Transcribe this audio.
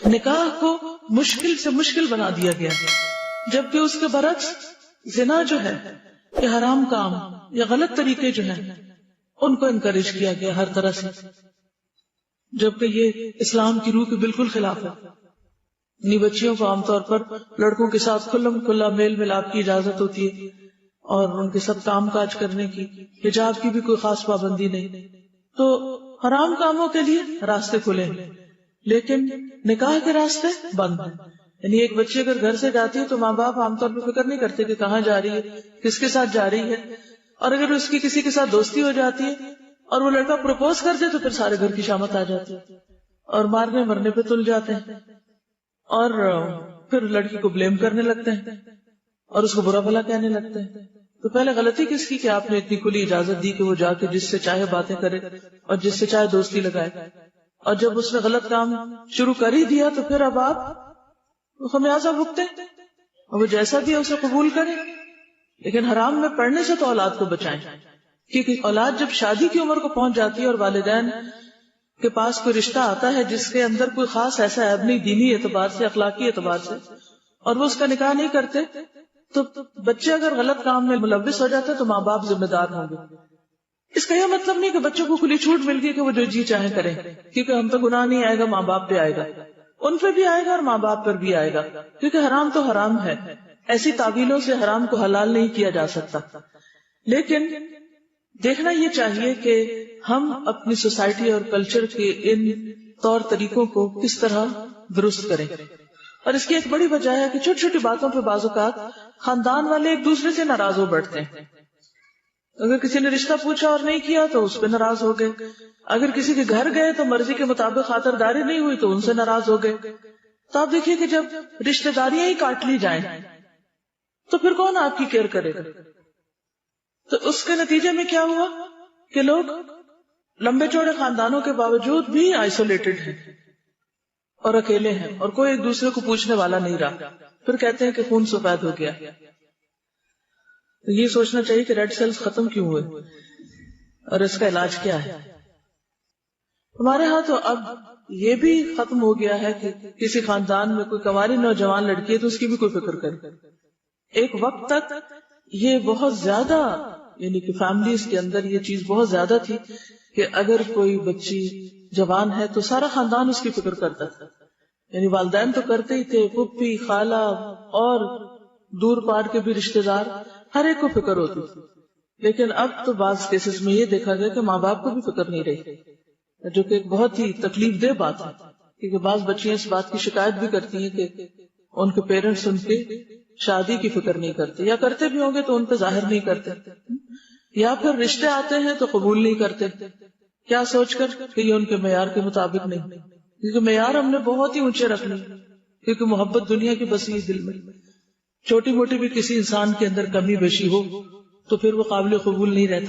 نکاح کو مشکل سے مشکل بنا دیا گیا، جبکہ اس کے برعکس زنا جو ہے یہ حرام کام یا غلط طریقے جو ہیں ان کو انکریج کیا گیا ہر طرح سے، جبکہ یہ اسلام کی روح کے بالکل خلاف ہے۔ اپنی بچیوں کو عام طور پر لڑکوں کے ساتھ کھلم کھلا میل ملاپ کی اجازت ہوتی ہے اور ان کے ساتھ کام کاج کرنے کی، حجاب کی بھی کوئی خاص پابندی نہیں، تو حرام کاموں کے لیے راستے کھلے ہیں، لیکن نکاح کے راستے بند ہیں۔ یعنی ایک بچی اگر گھر سے جاتی ہے تو ماں باپ عام طور پر فکر نہیں کرتے کہ کہاں جا رہی ہے، کس کے ساتھ جا رہی ہے، اور اگر اس کی کسی کے ساتھ دوستی ہو جاتی ہے اور وہ لڑکا پروپوز کر دے تو پھر سارے گھر کی شامت آ جاتی ہے اور مارنے مرنے پہ تل جاتے ہیں اور پھر لڑکی کو بلیم کرنے لگتے ہیں اور اس کو برا بھلا کہنے لگتے ہیں۔ تو پہلے غلطی کس کی کہ آپ نے اتنی کھلی اجازت دی کہ وہ جا کے جس سے چاہے باتیں کرے اور جس سے چاہے دوستی لگائے، اور جب اس نے غلط کام شروع کر ہی دیا تو پھر اب آپ خمیازہ بھگتے اور وہ جیسا بھی ہے اسے قبول کریں۔ لیکن حرام میں پڑنے سے تو اولاد کو بچائیں، کیونکہ اولاد جب شادی کی عمر کو پہنچ جاتی ہے اور والدین کے پاس کوئی رشتہ آتا ہے جس کے اندر کوئی خاص ایسا عیب نہیں دینی اعتبار سے، اخلاقی اعتبار سے، اور وہ اس کا نکاح نہیں کرتے، تو بچے اگر غلط کام میں ملوث ہو جاتے تو ماں باپ ذمہ دار ہوں گے۔ اس کا یہ مطلب نہیں کہ بچوں کو کھلی چھوٹ مل گئی کہ وہ جو جی چاہیں کریں، کیونکہ ہم پہ گناہ نہیں آئے گا، ماں باپ پہ آئے گا، ان پہ بھی آئے گا اور ماں باپ پر بھی آئے گا، کیونکہ حرام تو حرام ہے، ایسی تعویلوں سے حرام کو حلال نہیں کیا جا سکتا۔ لیکن دیکھنا یہ چاہیے کہ ہم اپنی سوسائٹی اور کلچر کے ان طور طریقوں کو کس طرح درست کریں، اور اس کی ایک بڑی وجہ ہے کہ چھوٹی چھوٹی باتوں پہ بعض اوقات خاندان والے ایک دوسرے سے ناراض ہو بیٹھتے ہیں۔ اگر کسی نے رشتہ پوچھا اور نہیں کیا تو اس پہ ناراض ہو گئے، اگر کسی کے گھر گئے تو مرضی کے مطابق خاطرداری نہیں ہوئی تو ان سے ناراض ہو گئے۔ تو آپ دیکھیے کہ جب رشتہ داریاں ہی کاٹ لی جائیں تو پھر کون آپ کی کیئر کرے گا؟ تو اس کے نتیجے میں کیا ہوا کہ لوگ لمبے چوڑے خاندانوں کے باوجود بھی آئسولیٹڈ ہیں اور اکیلے ہیں اور کوئی ایک دوسرے کو پوچھنے والا نہیں رہا، پھر کہتے ہیں کہ خون سفید ہو گیا۔ تو یہ سوچنا چاہیے کہ ریڈ سیلز ختم کیوں ہوئے اور اس کا علاج کیا ہے۔ ہمارے ہاں تو اب یہ بھی ختم ہو گیا ہے کہ کسی خاندان میں کوئی کنواری نوجوان لڑکی ہے تو اس کی بھی کوئی فکر کرے۔ ایک وقت تک یہ بہت زیادہ، یعنی کہ فیملیز کے اندر یہ چیز بہت زیادہ تھی کہ اگر کوئی بچی جوان ہے تو سارا خاندان اس کی فکر کرتا تھا، یعنی والدین تو کرتے ہی تھے، پھوپھی، خالہ اور دور پار کے بھی رشتے دار، ہر ایک کو فکر ہوتی تھی۔ لیکن اب تو بعض کیسز میں یہ دیکھا گیا کہ ماں باپ کو بھی فکر نہیں رہی، جو کہ ایک بہت ہی تکلیف دہ بات ہے، کیونکہ بعض بچیاں اس بات کی شکایت بھی کرتی ہیں کہ ان کے پیرنٹس ان کے شادی کی فکر نہیں کرتے، یا کرتے بھی ہوں گے تو ان پہ ظاہر نہیں کرتے، یا پھر رشتے آتے ہیں تو قبول نہیں کرتے، کیا سوچ کر کہ یہ ان کے معیار کے مطابق نہیں، کیونکہ معیار ہم نے بہت ہی اونچے رکھ لی، کیونکہ محبت دنیا کی بسی دل میں، چھوٹی موٹی بھی کسی انسان کے اندر کمی بیشی ہو تو پھر وہ قابل قبول نہیں رہتا۔